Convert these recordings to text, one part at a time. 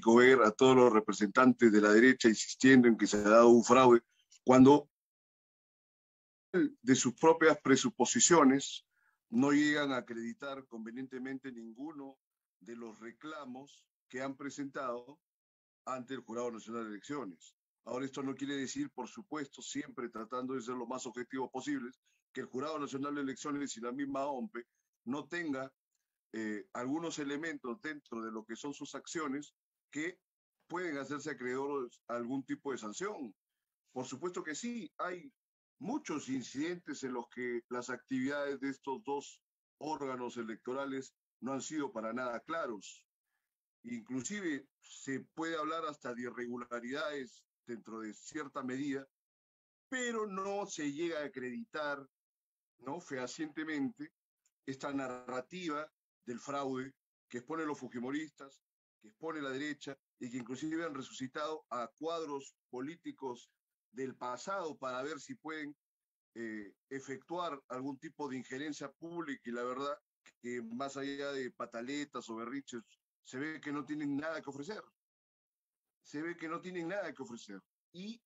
patético ver a todos los representantes de la derecha insistiendo en que se ha dado un fraude, cuando de sus propias presuposiciones no llegan a acreditar convenientemente ninguno de los reclamos que han presentado ante el Jurado Nacional de Elecciones. Ahora, esto no quiere decir, por supuesto, siempre tratando de ser lo más objetivos posibles, que el Jurado Nacional de Elecciones y la misma OMPE no tenga algunos elementos dentro de lo que son sus acciones que pueden hacerse acreedores a algún tipo de sanción. Por supuesto que sí, hay muchos incidentes en los que las actividades de estos dos órganos electorales no han sido para nada claros. Inclusive se puede hablar hasta de irregularidades dentro de cierta medida, pero no se llega a acreditar, ¿no?, fehacientemente esta narrativa del fraude que exponen los fujimoristas, que expone la derecha y que inclusive han resucitado a cuadros políticos del pasado para ver si pueden efectuar algún tipo de injerencia pública, y la verdad que más allá de pataletas o berriches, se ve que no tienen nada que ofrecer. Se ve que no tienen nada que ofrecer. Y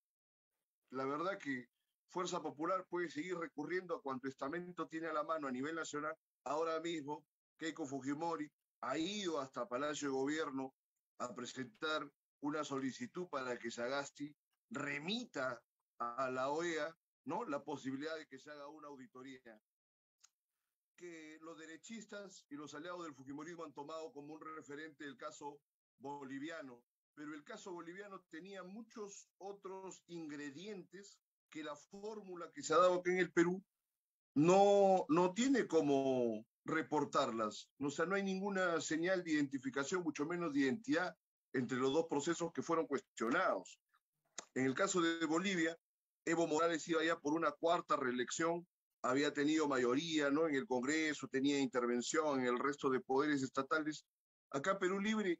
la verdad que Fuerza Popular puede seguir recurriendo a cuanto estamento tiene a la mano a nivel nacional. Ahora mismo, Keiko Fujimori ha ido hasta Palacio de Gobierno a presentar una solicitud para que Sagasti remita a la OEA, ¿no?, la posibilidad de que se haga una auditoría que los derechistas y los aliados del fujimorismo han tomado como un referente del caso boliviano, pero el caso boliviano tenía muchos otros ingredientes que la fórmula que se ha dado aquí en el Perú no tiene como reportarlas. O sea, no hay ninguna señal de identificación, mucho menos de identidad entre los dos procesos que fueron cuestionados. En el caso de Bolivia, Evo Morales iba ya por una cuarta reelección, había tenido mayoría, ¿no?, en el Congreso, tenía intervención en el resto de poderes estatales. Acá Perú Libre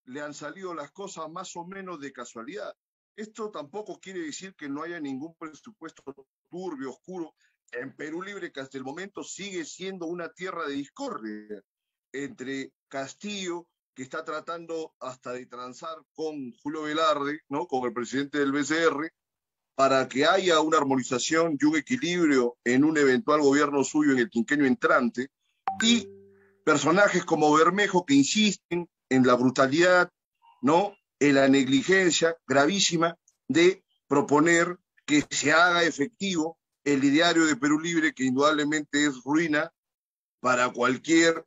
le han salido las cosas más o menos de casualidad. Esto tampoco quiere decir que no haya ningún presupuesto turbio, oscuro. En Perú Libre, que hasta el momento sigue siendo una tierra de discordia entre Castillo, que está tratando hasta de transar con Julio Velarde, ¿no?, con el presidente del BCR, para que haya una armonización y un equilibrio en un eventual gobierno suyo en el quinquenio entrante, y personajes como Bermejo que insisten en la brutalidad, ¿no?, en la negligencia gravísima de proponer que se haga efectivo el ideario de Perú Libre, que indudablemente es ruina para cualquier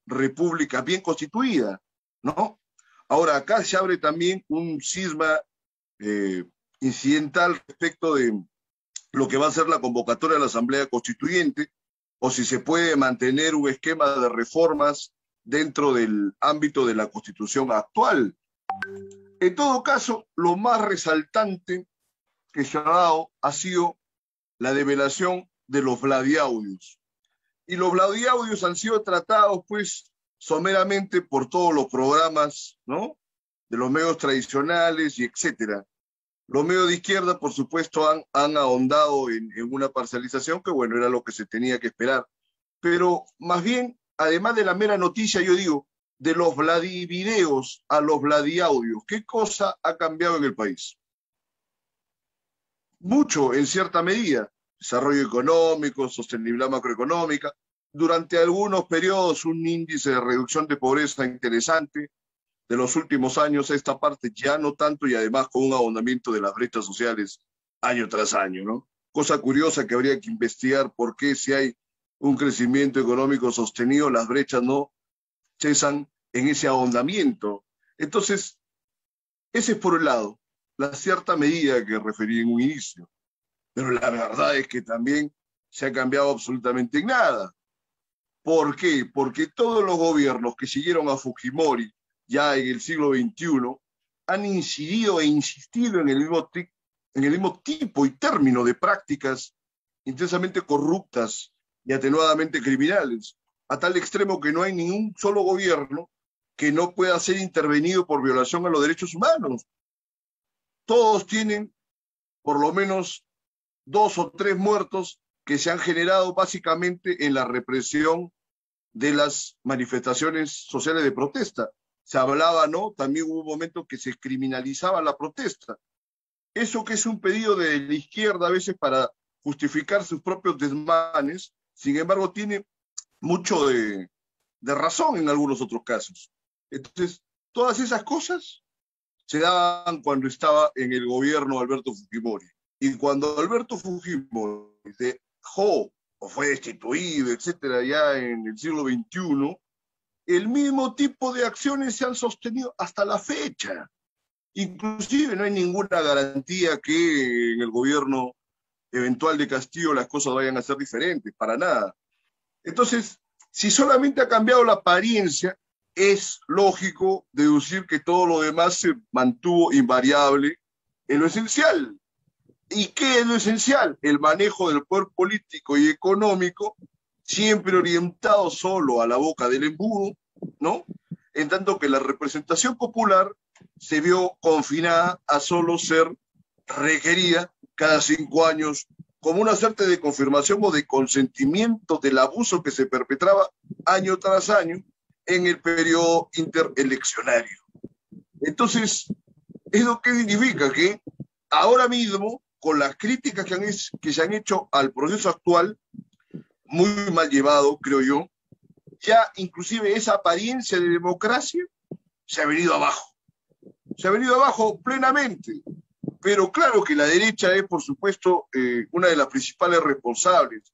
república bien constituida, ¿no? Ahora, acá se abre también un cisma incidental respecto de lo que va a ser la convocatoria de la Asamblea Constituyente, o si se puede mantener un esquema de reformas dentro del ámbito de la Constitución actual. En todo caso, lo más resaltante que se ha dado ha sido la develación de los vladiaudios. Y los vladiaudios han sido tratados, pues, someramente por todos los programas, ¿no?, de los medios tradicionales y etcétera. Los medios de izquierda, por supuesto, han ahondado en una parcialización que, bueno, era lo que se tenía que esperar. Pero más bien, además de la mera noticia, yo digo, de los vladivideos a los vladiaudios, ¿qué cosa ha cambiado en el país? Mucho, en cierta medida. Desarrollo económico, sostenibilidad macroeconómica, durante algunos periodos un índice de reducción de pobreza interesante. De los últimos años a esta parte ya no tanto, y además con un ahondamiento de las brechas sociales año tras año, ¿no? Cosa curiosa que habría que investigar por qué, si hay un crecimiento económico sostenido, las brechas no cesan en ese ahondamiento. Entonces, ese es por un lado, la cierta medida que referí en un inicio. Pero la verdad es que también se ha cambiado absolutamente en nada. ¿Por qué? Porque todos los gobiernos que siguieron a Fujimori ya en el siglo XXI han incidido e insistido en el mismo tipo y término de prácticas intensamente corruptas y atenuadamente criminales, a tal extremo que no hay ningún solo gobierno que no pueda ser intervenido por violación a los derechos humanos. Todos tienen por lo menos 2 o 3 muertos que se han generado básicamente en la represión de las manifestaciones sociales de protesta. se hablaba, ¿no? También hubo un momento que se criminalizaba la protesta. Eso que es un pedido de la izquierda a veces para justificar sus propios desmanes, sin embargo, tiene mucho de razón en algunos otros casos. Entonces, todas esas cosas se daban cuando estaba en el gobierno Alberto Fujimori. Y cuando Alberto Fujimori dejó o fue destituido, etcétera, ya en el siglo XXI, el mismo tipo de acciones se han sostenido hasta la fecha. Inclusive no hay ninguna garantía que en el gobierno eventual de Castillo las cosas vayan a ser diferentes, para nada. Entonces, si solamente ha cambiado la apariencia, es lógico deducir que todo lo demás se mantuvo invariable en lo esencial. ¿Y qué es lo esencial? El manejo del poder político y económico, siempre orientado solo a la boca del embudo, ¿no? En tanto que la representación popular se vio confinada a solo ser requerida cada 5 años como una suerte de confirmación o de consentimiento del abuso que se perpetraba año tras año en el periodo intereleccionario. Entonces, ¿eso qué significa? Que ahora mismo, con las críticas que se han hecho al proceso actual, muy mal llevado, creo yo, ya inclusive esa apariencia de democracia se ha venido abajo. Se ha venido abajo plenamente. Pero claro que la derecha es, por supuesto, una de las principales responsables.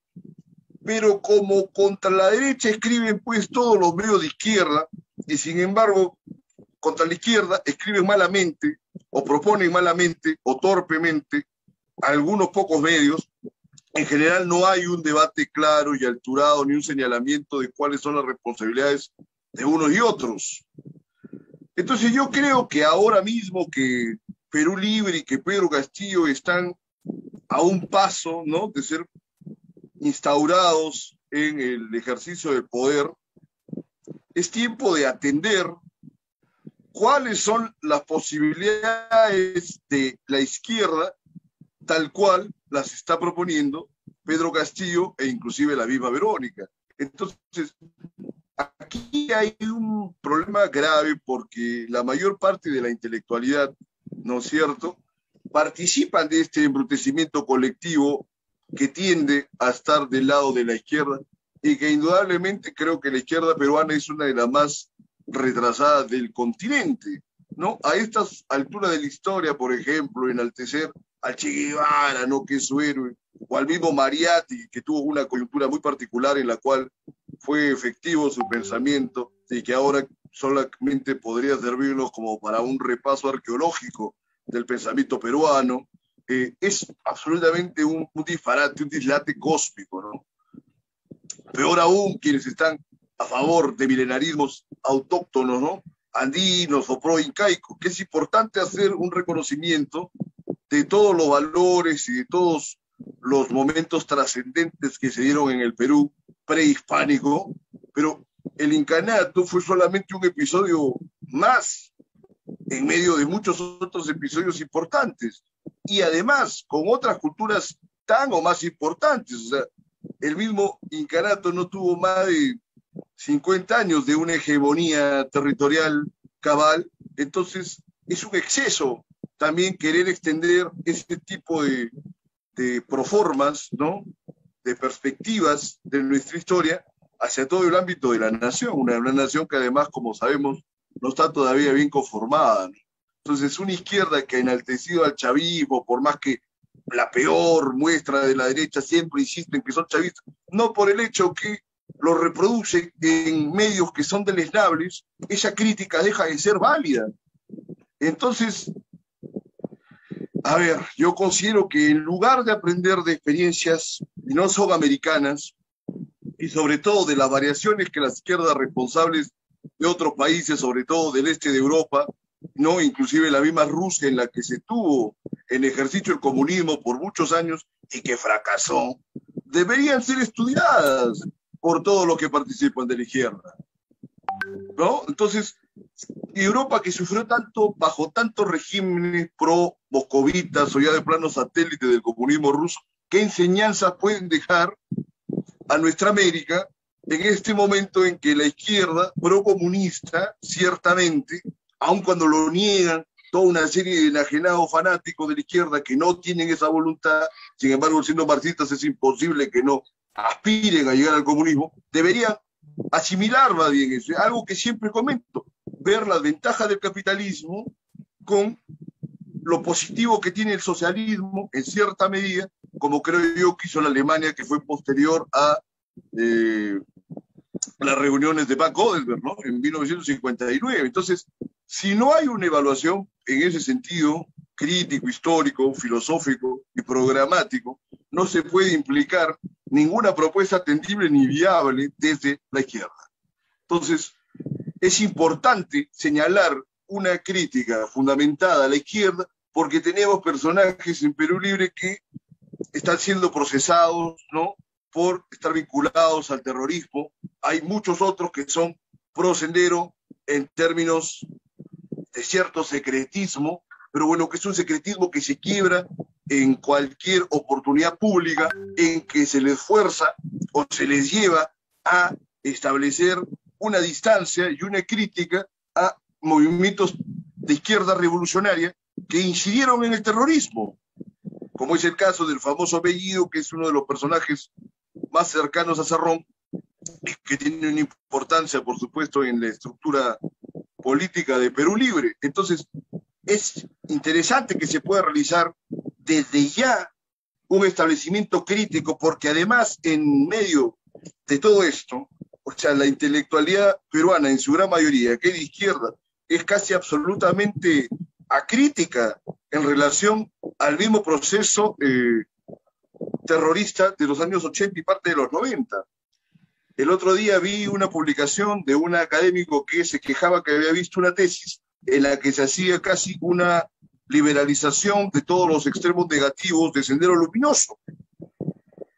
Pero como contra la derecha escriben pues todos los medios de izquierda, y sin embargo, contra la izquierda escriben malamente, o proponen malamente, o torpemente, algunos pocos medios, en general no hay un debate claro y alturado, ni un señalamiento de cuáles son las responsabilidades de unos y otros. Entonces yo creo que ahora mismo que Perú Libre y que Pedro Castillo están a un paso, ¿no?, de ser instaurados en el ejercicio del poder, es tiempo de atender cuáles son las posibilidades de la izquierda tal cual las está proponiendo Pedro Castillo e inclusive la misma Verónica. Entonces, aquí hay un problema grave porque la mayor parte de la intelectualidad, ¿no es cierto?, participan de este embrutecimiento colectivo que tiende a estar del lado de la izquierda y que indudablemente creo que la izquierda peruana es una de las más retrasadas del continente, ¿no? A estas alturas de la historia, por ejemplo, enaltecer al Che Guevara, ¿no?, que es su héroe, o al mismo Mariatti, que tuvo una coyuntura muy particular en la cual fue efectivo su pensamiento y que ahora solamente podría servirnos como para un repaso arqueológico del pensamiento peruano, es absolutamente un disparate, un dislate cósmico, ¿no? Peor aún, quienes están a favor de milenarismos autóctonos, ¿no?, andinos o pro-incaicos, que es importante hacer un reconocimiento de todos los valores y de todos los momentos trascendentes que se dieron en el Perú prehispánico, pero el incanato fue solamente un episodio más en medio de muchos otros episodios importantes y además con otras culturas tan o más importantes. O sea, el mismo incanato no tuvo más de 50 años de una hegemonía territorial cabal, entonces es un exceso también querer extender este tipo de proformas, ¿no?, de perspectivas de nuestra historia hacia todo el ámbito de la nación, una nación que además, como sabemos, no está todavía bien conformada, ¿no? Entonces, una izquierda que ha enaltecido al chavismo, por más que la peor muestra de la derecha siempre insiste en que son chavistas, no por el hecho que lo reproduce en medios que son deleznables, esa crítica deja de ser válida. Entonces, a ver, yo considero que en lugar de aprender de experiencias no son americanas y sobre todo de las variaciones que las izquierdas responsables de otros países, sobre todo del este de Europa, no, inclusive la misma Rusia en la que se tuvo en ejercicio el comunismo por muchos años y que fracasó, deberían ser estudiadas por todos los que participan de la izquierda, ¿no? Entonces, Europa, que sufrió tanto bajo tantos regímenes pro-moscovitas o ya de plano satélite del comunismo ruso, ¿qué enseñanzas pueden dejar a nuestra América en este momento en que la izquierda procomunista, ciertamente, aun cuando lo niegan toda una serie de enajenados fanáticos de la izquierda que no tienen esa voluntad, sin embargo, siendo marxistas es imposible que no aspiren a llegar al comunismo, deberían asimilar más bien eso, algo que siempre comento, ver las ventajas del capitalismo con lo positivo que tiene el socialismo en cierta medida, como creo yo que hizo la Alemania, que fue posterior a las reuniones de Van Godesberg, ¿no? En 1959. Entonces, si no hay una evaluación en ese sentido, crítico, histórico, filosófico y programático, no se puede implicar ninguna propuesta atendible ni viable desde la izquierda. Entonces, es importante señalar una crítica fundamentada a la izquierda porque tenemos personajes en Perú Libre que están siendo procesados, ¿no?, por estar vinculados al terrorismo. Hay muchos otros que son pro Sendero en términos de cierto secretismo, pero bueno, que es un secretismo que se quiebra en cualquier oportunidad pública en que se les fuerza o se les lleva a establecer una distancia y una crítica a movimientos de izquierda revolucionaria que incidieron en el terrorismo, como es el caso del famoso Bellido, que es uno de los personajes más cercanos a Cerrón, que tiene una importancia, por supuesto, en la estructura política de Perú Libre. Entonces, es interesante que se pueda realizar desde ya un establecimiento crítico, porque además, en medio de todo esto, o sea, la intelectualidad peruana, en su gran mayoría, que es de izquierda, es casi absolutamente acrítica en relación al mismo proceso terrorista de los años 80 y parte de los 90. El otro día vi una publicación de un académico que se quejaba que había visto una tesis en la que se hacía casi una liberalización de todos los extremos negativos de Sendero Luminoso.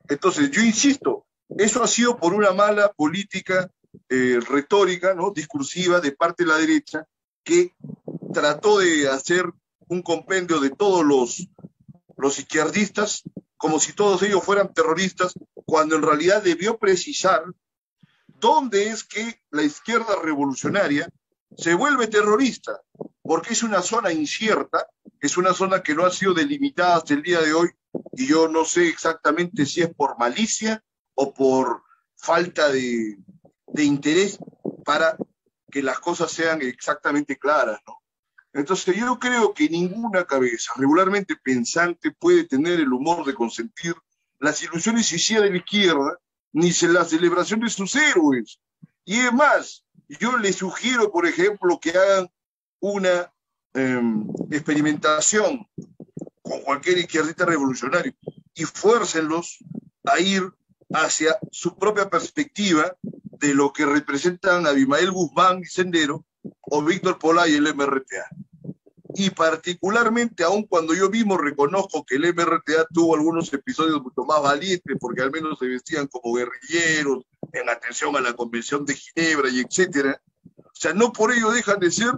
Entonces, yo insisto, eso ha sido por una mala política retórica, ¿no?, discursiva de parte de la derecha, que trató de hacer un compendio de todos los izquierdistas como si todos ellos fueran terroristas, cuando en realidad debió precisar dónde es que la izquierda revolucionaria se vuelve terrorista, porque es una zona incierta, es una zona que no ha sido delimitada hasta el día de hoy, y yo no sé exactamente si es por malicia o por falta de interés para que las cosas sean exactamente claras, ¿no? Entonces yo creo que ninguna cabeza regularmente pensante puede tener el humor de consentir las ilusiones suicidas de la izquierda, ni la celebración de sus héroes. Y es más, yo les sugiero, por ejemplo, que hagan una experimentación con cualquier izquierdista revolucionario y fuércenlos a ir hacia su propia perspectiva de lo que representan Abimael Guzmán y Sendero o Víctor Polay y el MRTA. Y particularmente, aun cuando yo mismo reconozco que el MRTA tuvo algunos episodios mucho más valientes, porque al menos se vestían como guerrilleros, en atención a la Convención de Ginebra y etcétera, o sea, no por ello dejan de ser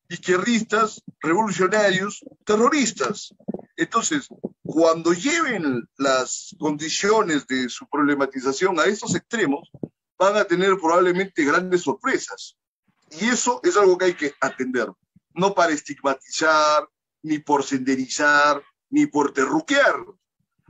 izquierdistas, revolucionarios, terroristas. Entonces, cuando lleven las condiciones de su problematización a esos extremos, van a tener probablemente grandes sorpresas. Y eso es algo que hay que atender, no para estigmatizar, ni por senderizar, ni por terruquear.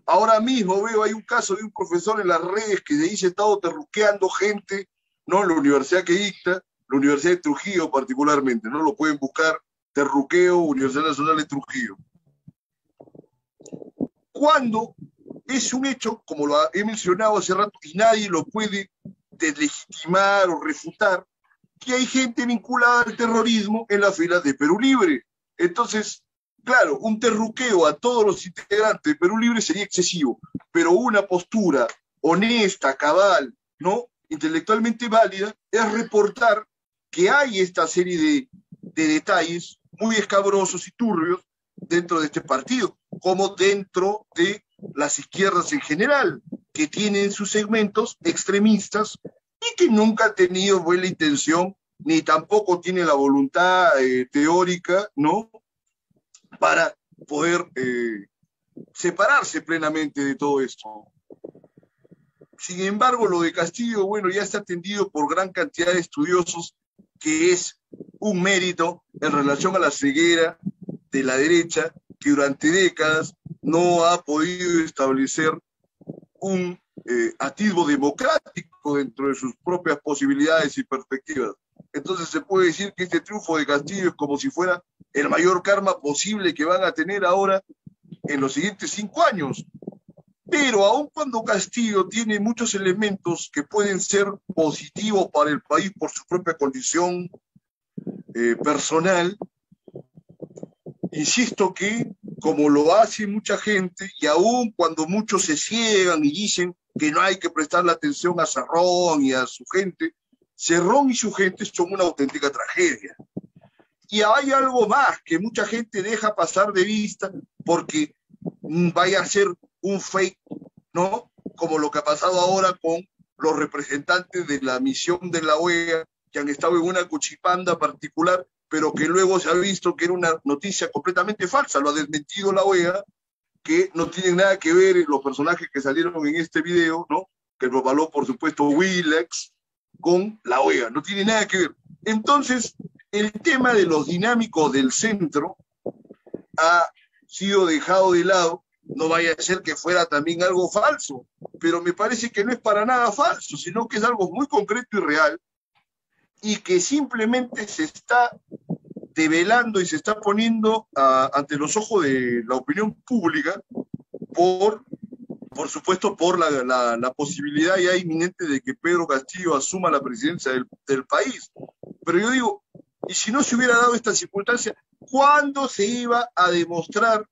Ahora mismo veo, hay un caso de un profesor en las redes que se dice estado terruqueando gente, ¿no?, en la universidad que dicta, la Universidad de Trujillo particularmente, ¿no? Lo pueden buscar, terruqueo, Universidad Nacional de Trujillo. Cuando es un hecho, como lo he mencionado hace rato, y nadie lo puede deslegitimar o refutar, que hay gente vinculada al terrorismo en las filas de Perú Libre. Entonces, claro, un terruqueo a todos los integrantes de Perú Libre sería excesivo, pero una postura honesta, cabal, ¿no?, intelectualmente válida, es reportar que hay esta serie de detalles muy escabrosos y turbios dentro de este partido, como dentro de las izquierdas en general, que tienen sus segmentos extremistas y que nunca han tenido buena intención, ni tampoco tienen la voluntad teórica, ¿no?, para poder separarse plenamente de todo esto. Sin embargo, lo de Castillo, bueno, ya está atendido por gran cantidad de estudiosos, que es un mérito en relación a la ceguera de la derecha, que durante décadas no ha podido establecer un atisbo democrático dentro de sus propias posibilidades y perspectivas. Entonces se puede decir que este triunfo de Castillo es como si fuera el mayor karma posible que van a tener ahora en los siguientes 5 años. Pero aun cuando Castillo tiene muchos elementos que pueden ser positivos para el país por su propia condición personal, insisto que, como lo hace mucha gente, y aun cuando muchos se ciegan y dicen que no hay que prestarle atención a Cerrón y a su gente, Cerrón y su gente son una auténtica tragedia. Y hay algo más que mucha gente deja pasar de vista porque vaya a ser un fake, ¿no? Como lo que ha pasado ahora con los representantes de la misión de la OEA que han estado en una cuchipanda particular, pero que luego se ha visto que era una noticia completamente falsa, lo ha desmentido la OEA, que no tienen nada que ver los personajes que salieron en este video, ¿no? Que lo avaló, por supuesto, Willax, con la OEA, no tiene nada que ver. Entonces, el tema de los dinámicos del centro ha sido dejado de lado, no vaya a ser que fuera también algo falso, pero me parece que no es para nada falso, sino que es algo muy concreto y real, y que simplemente se está develando y se está poniendo ante los ojos de la opinión pública por supuesto, por la posibilidad ya inminente de que Pedro Castillo asuma la presidencia del país. Pero yo digo, y si no se hubiera dado esta circunstancia, ¿cuándo se iba a demostrar,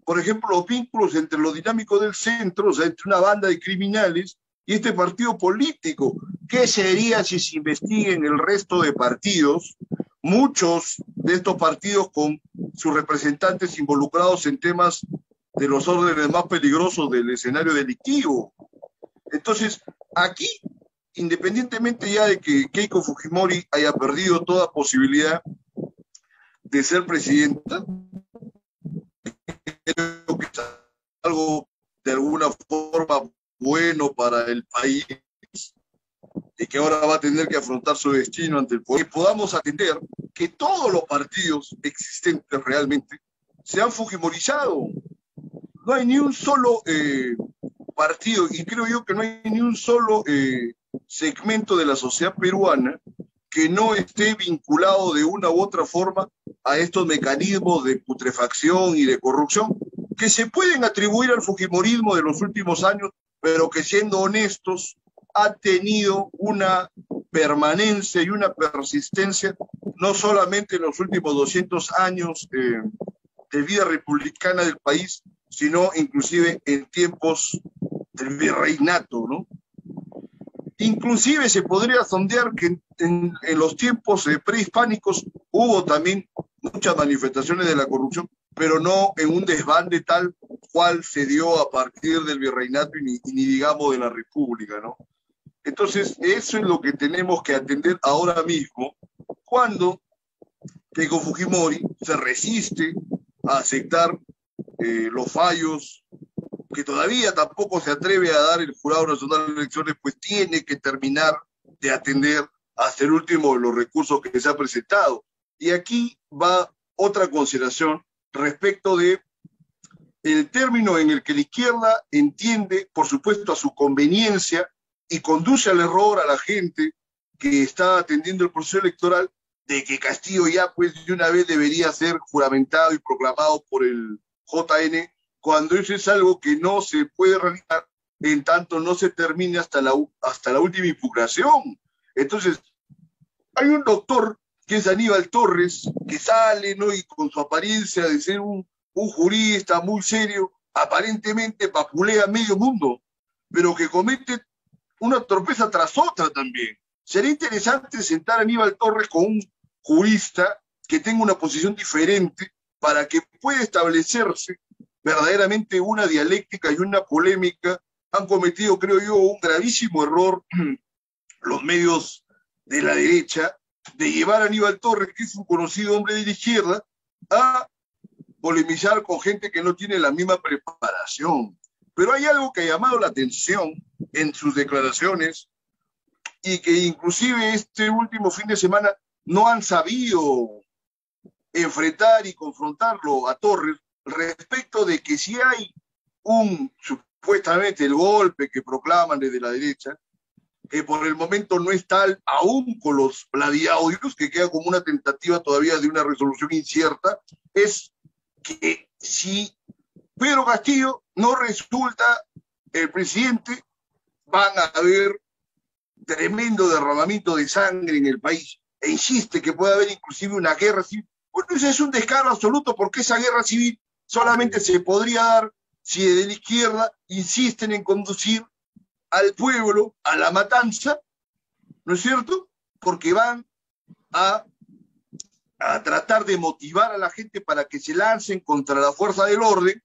por ejemplo, los vínculos entre lo dinámico del centro, o sea, entre una banda de criminales y este partido político? ¿Qué sería si se investiguen el resto de partidos? Muchos de estos partidos con sus representantes involucrados en temas de los órdenes más peligrosos del escenario delictivo. Entonces, aquí, independientemente ya de que Keiko Fujimori haya perdido toda posibilidad de ser presidenta, creo que es algo de alguna forma bueno para el país y que ahora va a tener que afrontar su destino ante el poder, que podamos atender que todos los partidos existentes realmente se han fujimorizado. No hay ni un solo partido, y creo yo que no hay ni un solo segmento de la sociedad peruana que no esté vinculado de una u otra forma a estos mecanismos de putrefacción y de corrupción que se pueden atribuir al fujimorismo de los últimos años, pero que, siendo honestos, ha tenido una permanencia y una persistencia no solamente en los últimos 200 años de vida republicana del país, sino inclusive en tiempos del virreinato, ¿no? Inclusive se podría sondear que en los tiempos prehispánicos hubo también muchas manifestaciones de la corrupción, pero no en un desbande tal cual se dio a partir del virreinato y ni digamos de la república, ¿no? Entonces, eso es lo que tenemos que atender ahora mismo, cuando Keiko Fujimori se resiste a aceptar los fallos que todavía tampoco se atreve a dar el Jurado Nacional de Elecciones, pues tiene que terminar de atender hasta el último de los recursos que se ha presentado. Y aquí va otra consideración respecto de el término en el que la izquierda entiende, por supuesto, a su conveniencia y conduce al error a la gente que está atendiendo el proceso electoral, de que Castillo ya pues de una vez debería ser juramentado y proclamado por el JN, cuando eso es algo que no se puede realizar en tanto no se termine hasta la última impugnación. Entonces, hay un doctor que es Aníbal Torres, que sale, ¿no? Y con su apariencia de ser un jurista muy serio, aparentemente vapulea medio mundo, pero que comete una torpeza tras otra también. Sería interesante sentar a Aníbal Torres con un jurista que tenga una posición diferente para que pueda establecerse verdaderamente una dialéctica y una polémica. Han cometido, creo yo, un gravísimo error los medios de la derecha de llevar a Aníbal Torres, que es un conocido hombre de la izquierda, a polemizar con gente que no tiene la misma preparación. Pero hay algo que ha llamado la atención en sus declaraciones y que inclusive este último fin de semana no han sabido enfrentar y confrontarlo a Torres respecto de que si hay supuestamente el golpe que proclaman desde la derecha, que por el momento no es tal, aún con los pladiaudios, que queda como una tentativa todavía de una resolución incierta, es que si Pedro Castillo no resulta el presidente, van a haber tremendo derramamiento de sangre en el país. E insiste que puede haber inclusive una guerra civil. Bueno, ese es un descaro absoluto, porque esa guerra civil solamente se podría dar si desde la izquierda insisten en conducir al pueblo a la matanza, ¿no es cierto? Porque van a tratar de motivar a la gente para que se lancen contra la fuerza del orden,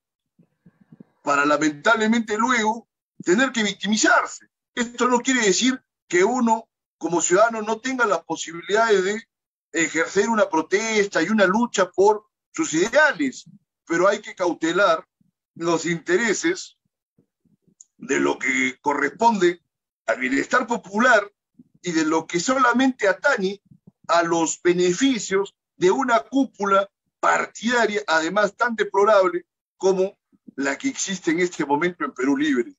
para lamentablemente luego tener que victimizarse. Esto no quiere decir que uno como ciudadano no tenga las posibilidades de ejercer una protesta y una lucha por sus ideales, pero hay que cautelar los intereses de lo que corresponde al bienestar popular y de lo que solamente atañe a los beneficios de una cúpula partidaria, además tan deplorable como la que existe en este momento en Perú Libre.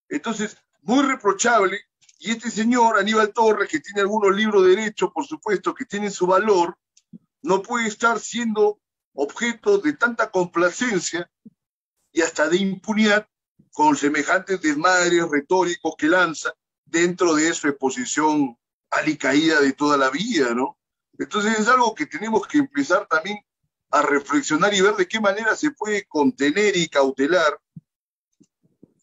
Entonces, muy reprochable, y este señor Aníbal Torres, que tiene algunos libros de derecho, por supuesto, que tienen su valor, no puede estar siendo objeto de tanta complacencia y hasta de impunidad con semejantes desmadres retóricos que lanza dentro de su exposición alicaída de toda la vida, ¿no? Entonces es algo que tenemos que empezar también a reflexionar y ver de qué manera se puede contener y cautelar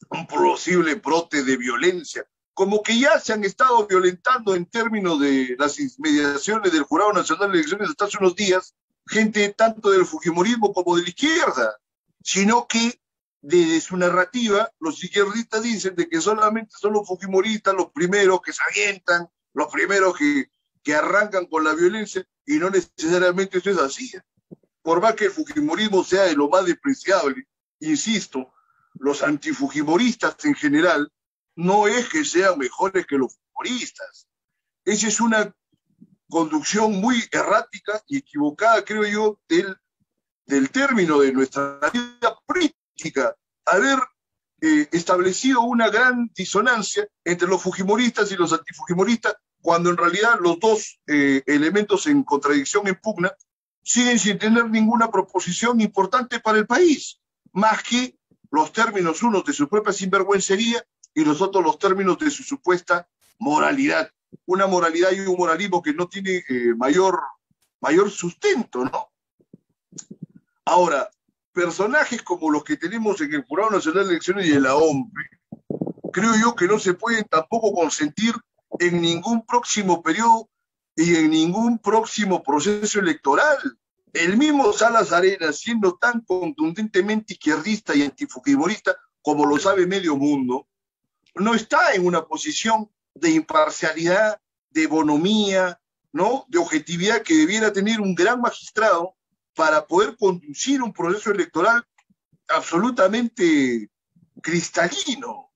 un posible brote de violencia, como que ya se han estado violentando en términos de las inmediaciones del Jurado Nacional de Elecciones hasta hace unos días, gente tanto del fujimorismo como de la izquierda, sino que desde su narrativa los izquierdistas dicen de que solamente son los fujimoristas los primeros que se avientan, los primeros que arrancan con la violencia, y no necesariamente eso es así. Por más que el fujimorismo sea de lo más despreciable, insisto, los antifujimoristas en general no es que sean mejores que los fujimoristas. Esa es una conducción muy errática y equivocada, creo yo, del término de nuestra vida política, haber establecido una gran disonancia entre los fujimoristas y los antifujimoristas, cuando en realidad los dos elementos en contradicción, en pugna, siguen sin tener ninguna proposición importante para el país, más que los términos unos de su propia sinvergüencería y los otros los términos de su supuesta moralidad. Una moralidad y un moralismo que no tiene mayor sustento, ¿no? Ahora, personajes como los que tenemos en el Jurado Nacional de Elecciones y en la OMP, creo yo que no se pueden tampoco consentir en ningún próximo periodo y en ningún próximo proceso electoral. El mismo Salas Arenas, siendo tan contundentemente izquierdista y antifujimorista como lo sabe medio mundo, no está en una posición de imparcialidad, de bonomía, ¿no?, de objetividad que debiera tener un gran magistrado para poder conducir un proceso electoral absolutamente cristalino.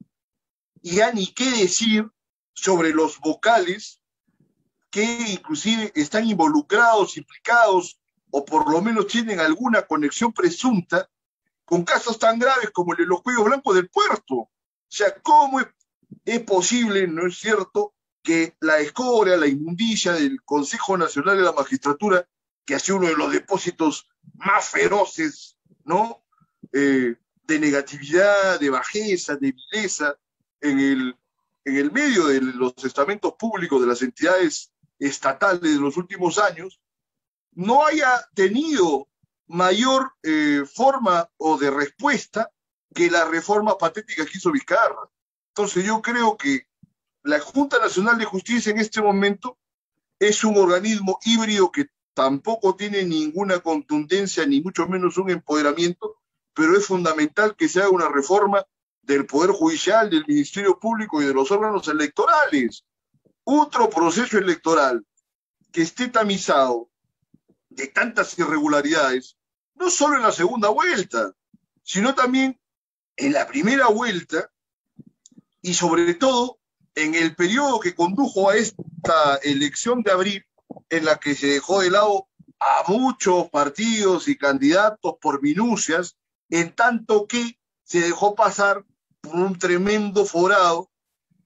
Y ya ni qué decir sobre los vocales que inclusive están involucrados, implicados, o por lo menos tienen alguna conexión presunta con casos tan graves como el de los cuellos blancos del puerto. O sea, ¿cómo es posible, no es cierto, que la escoria, la inmundicia del Consejo Nacional de la Magistratura, que ha sido uno de los depósitos más feroces, ¿no?, de negatividad, de bajeza, de vileza, en el medio de los estamentos públicos de las entidades estatales de los últimos años, no haya tenido mayor forma o de respuesta que la reforma patética que hizo Vizcarra? Entonces yo creo que la Junta Nacional de Justicia en este momento es un organismo híbrido que tampoco tiene ninguna contundencia, ni mucho menos un empoderamiento, pero es fundamental que se haga una reforma del Poder Judicial, del Ministerio Público y de los órganos electorales. Otro proceso electoral que esté tamizado de tantas irregularidades, no solo en la segunda vuelta, sino también en la primera vuelta y sobre todo en el periodo que condujo a esta elección de abril, en la que se dejó de lado a muchos partidos y candidatos por minucias, en tanto que se dejó pasar por un tremendo forado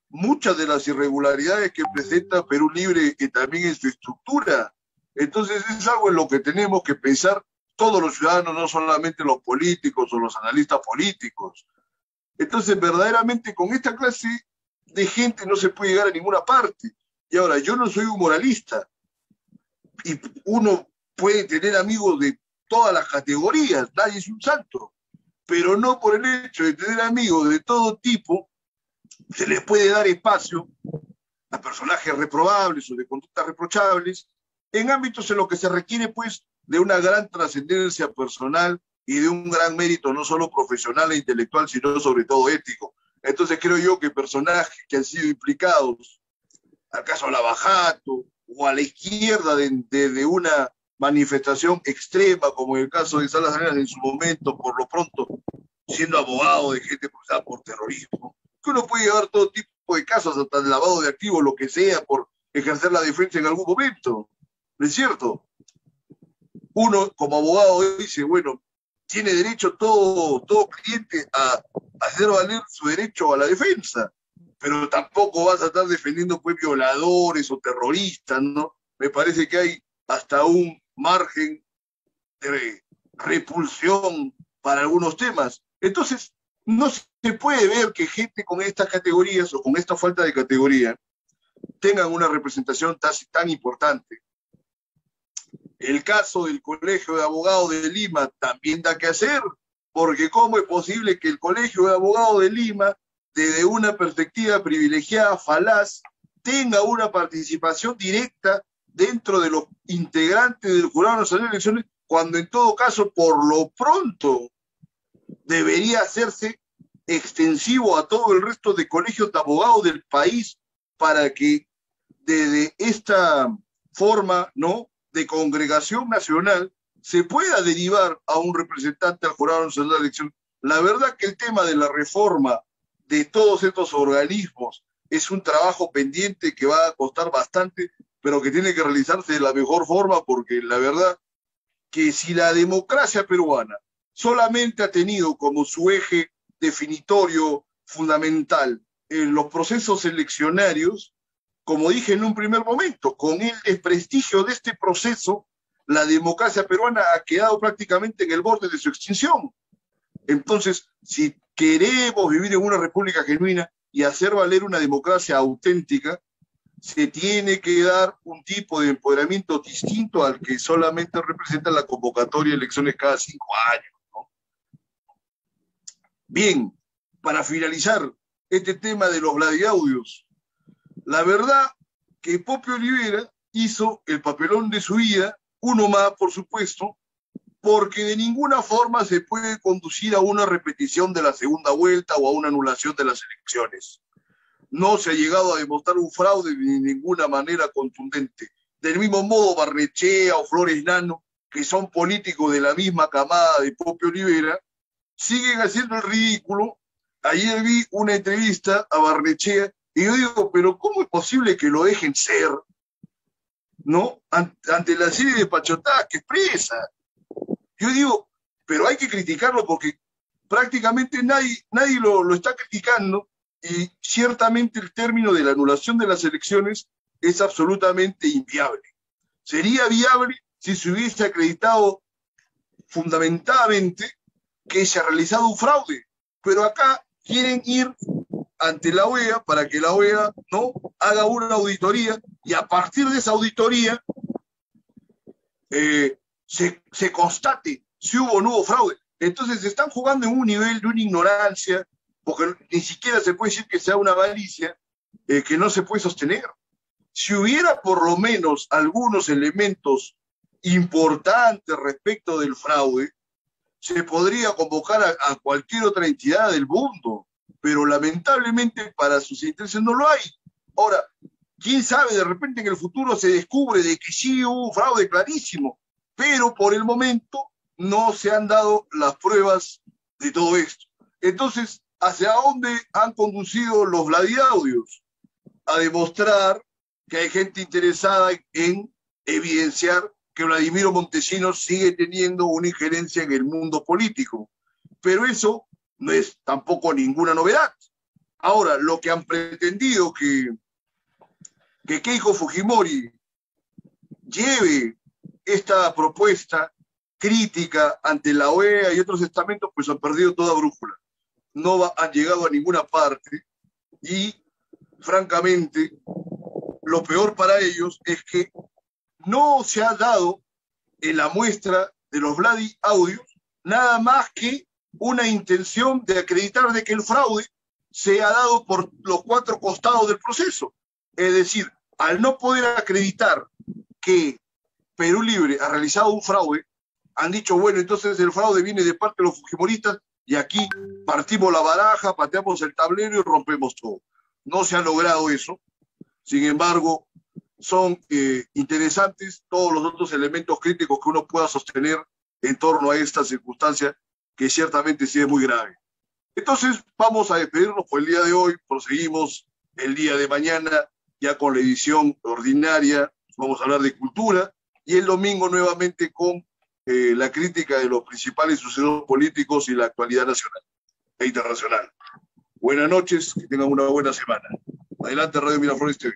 muchas de las irregularidades que presenta Perú Libre y también en su estructura. Entonces es algo en lo que tenemos que pensar todos los ciudadanos, no solamente los políticos o los analistas políticos. Entonces, verdaderamente con esta clase de gente no se puede llegar a ninguna parte. Y ahora, yo no soy un moralista, y uno puede tener amigos de todas las categorías, nadie es un santo, pero no por el hecho de tener amigos de todo tipo, se les puede dar espacio a personajes reprobables o de conductas reprochables en ámbitos en los que se requiere, pues, de una gran trascendencia personal y de un gran mérito, no solo profesional e intelectual, sino sobre todo ético. Entonces creo yo que personajes que han sido implicados, al caso Lavajato, o a la izquierda de una manifestación extrema, como en el caso de Salas Arenas en su momento, por lo pronto, siendo abogado de gente procesada por terrorismo, que uno puede llevar todo tipo de casos, hasta el lavado de activos, lo que sea, por ejercer la defensa en algún momento. ¿No es cierto? Uno, como abogado, dice, bueno, tiene derecho todo cliente a hacer valer su derecho a la defensa, pero tampoco vas a estar defendiendo, pues, violadores o terroristas, ¿no? Me parece que hay hasta un margen de repulsión para algunos temas. Entonces, no se puede ver que gente con estas categorías o con esta falta de categoría tengan una representación tan importante. El caso del Colegio de Abogados de Lima también da que hacer, porque ¿cómo es posible que el Colegio de Abogados de Lima, desde una perspectiva privilegiada, falaz, tenga una participación directa dentro de los integrantes del Jurado Nacional de Elecciones, cuando en todo caso, por lo pronto, debería hacerse extensivo a todo el resto de colegios de abogados del país para que desde esta forma, ¿no?, de congregación nacional se pueda derivar a un representante al Jurado Nacional de Elección. La verdad que el tema de la reforma de todos estos organismos es un trabajo pendiente que va a costar bastante, pero que tiene que realizarse de la mejor forma, porque la verdad que si la democracia peruana solamente ha tenido como su eje definitorio fundamental en los procesos eleccionarios, como dije en un primer momento, con el desprestigio de este proceso, la democracia peruana ha quedado prácticamente en el borde de su extinción. Entonces, si queremos vivir en una república genuina y hacer valer una democracia auténtica, se tiene que dar un tipo de empoderamiento distinto al que solamente representa la convocatoria de elecciones cada 5 años, ¿no? Bien, para finalizar este tema de los gladiaudios, la verdad que Popio Olivera hizo el papelón de su vida, uno más, por supuesto, porque de ninguna forma se puede conducir a una repetición de la segunda vuelta o a una anulación de las elecciones. No se ha llegado a demostrar un fraude de ninguna manera contundente. Del mismo modo, Barnechea o Flores Nano, que son políticos de la misma camada de Popio Olivera, siguen haciendo el ridículo. Ayer vi una entrevista a Barnechea y yo digo, pero ¿cómo es posible que lo dejen ser, ¿no?, ante la serie de pachotadas que expresa? Yo digo, pero hay que criticarlo porque prácticamente nadie lo está criticando, y ciertamente el término de la anulación de las elecciones es absolutamente inviable. Sería viable si se hubiese acreditado fundamentadamente que se ha realizado un fraude, pero acá quieren ir ante la OEA para que la OEA, ¿no?, haga una auditoría, y a partir de esa auditoría se constate si hubo o no hubo fraude. Entonces se están jugando en un nivel de una ignorancia, porque ni siquiera se puede decir que sea una avaricia, que no se puede sostener. Si hubiera por lo menos algunos elementos importantes respecto del fraude, se podría convocar a cualquier otra entidad del mundo, pero lamentablemente para sus intereses no lo hay. Ahora, quién sabe, de repente en el futuro se descubre de que sí hubo un fraude clarísimo, pero por el momento no se han dado las pruebas de todo esto. Entonces, ¿hacia dónde han conducido los Vladiaudios? A demostrar que hay gente interesada en evidenciar que Vladimiro Montesinos sigue teniendo una injerencia en el mundo político. Pero eso no es tampoco ninguna novedad. Ahora, lo que han pretendido que Keiko Fujimori lleve esta propuesta crítica ante la OEA y otros estamentos, pues han perdido toda brújula. No han llegado a ninguna parte y, francamente, lo peor para ellos es que no se ha dado en la muestra de los Vladi audios nada más que una intención de acreditar de que el fraude se ha dado por los cuatro costados del proceso. Es decir, al no poder acreditar que Perú Libre ha realizado un fraude, han dicho, bueno, entonces el fraude viene de parte de los fujimoristas y aquí partimos la baraja, pateamos el tablero y rompemos todo. No se ha logrado eso. Sin embargo, son interesantes todos los otros elementos críticos que uno pueda sostener en torno a esta circunstancia que ciertamente sí es muy grave. Entonces, vamos a despedirnos por el día de hoy, proseguimos el día de mañana ya con la edición ordinaria, vamos a hablar de cultura, y el domingo nuevamente con la crítica de los principales sucesos políticos y la actualidad nacional e internacional. Buenas noches, que tengan una buena semana. Adelante, Radio Miraflores TV.